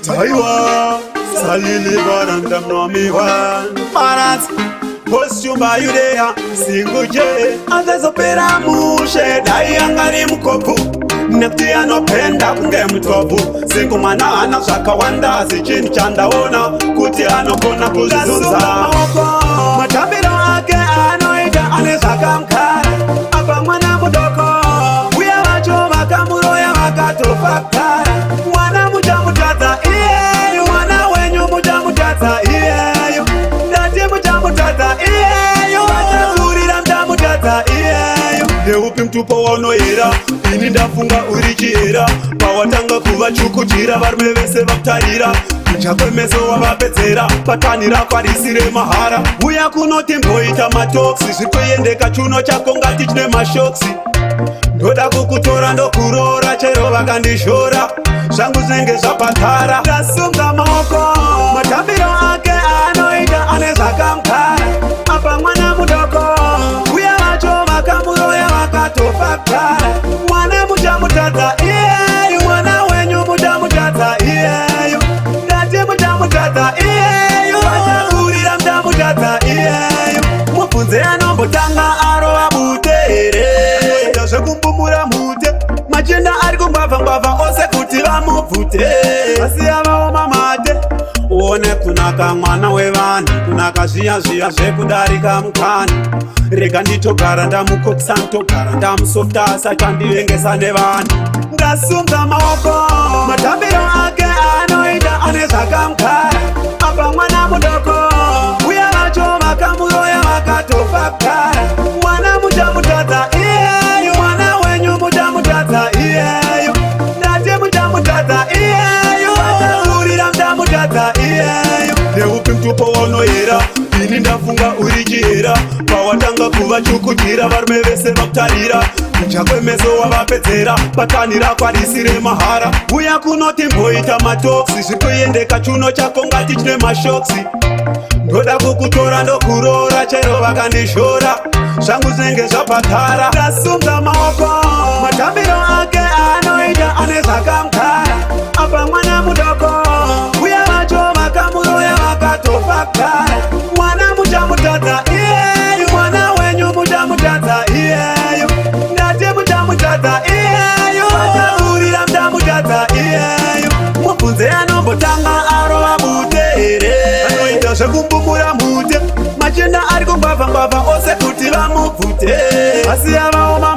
Taiwa, salili baranda mnomiwa Marat, kostyumba yudea Singuje, azazopera mushe Dai angari mkopu Nefti anopenda kunge mtovu Siku mana anashaka wanda Sichini chandaona Kuti anokona kuzizunza Matambiro ake anoida Anezaka mkara Apa mwana mudoko Uya wacho wakamuro ya wakatofakara Mwana mujamutata iyeyu Mwana wenyu mujamutata iyeyu Dati mujamutata iyeyu Watakurira mjamutata iyeyu Neupi mtupo wanoira Ini ndafunga urichiera Pawatanga kuva chukujira Varume vese vakutarira Kuchakwemeso wavapedzera Patanira kwarisire mahara Uya kunoti mboita matoksi Zvikuendeka chuno chako ngati chine mashoksi Ndoda kukutora ndokurora Chero vakandishora Zvangu zvinenge zvapatara Ndasunga maoko Matambiro ake anoita ane zvakamukara Apa mwana mudoko Uya vacho vakamuroya vakatofakara Mwana muchamutadza iyeyu Mwana wenyu muchamutadza iyeyu Ndati muchamutadza iyeyu Vachakurira muchamutadza iyeyu Mubvunze anombotanga arova butere Anoita zvekumbumura mute Machinda ari kumbavha ose kuti vamubvute Vasiya vaoma mate Uone kunaka mwana wevanhu Kunaka zviya zvekudarika mukana Rega nditogara ndamukokisa nditogara ndamusofta asachandivengesa nevanhu Ndasunga maoko Matambiro ake anoita ane zvakamukara Apa mwana mudoko Uya vacho vakamuroya vakatofakara Mwana muchamutadza iyeyu Mwana wenyu muchamutadza iyeyu Ndati muchamutadza iyeyu Vachakurira muchamutadza iyeyu Neupi mtupo wanoera Ini ndafunga urichiera Pawatanga kuva chukujira Varume vese vakutarira Kuchakwemeso wavapedzera Patanira kwarisire mahara Uya kunoti mboita matoksi Zvikuendeka chuno chako ngati chine mashoksi Ndoda kukutora ndokurora Chero vakandishora Zvangu zvinenge zvapatara Ndasunga maoko Matambiro ake anoita ane zvakamukara Apa mwana mudoko Uya vacho vakamuroya vakatofakara Mwana muchamutadza iyeyu Mwana wenyu muchamutadza iyeyu Ndati muchamutadza iyeyu Vachakurira muchamutadza iyeyu Mubvunze anombotanga arova butere Anoita zvekumbumura mute Machinda ari kumbavha ose kuti vamubvute Vasiya vaoma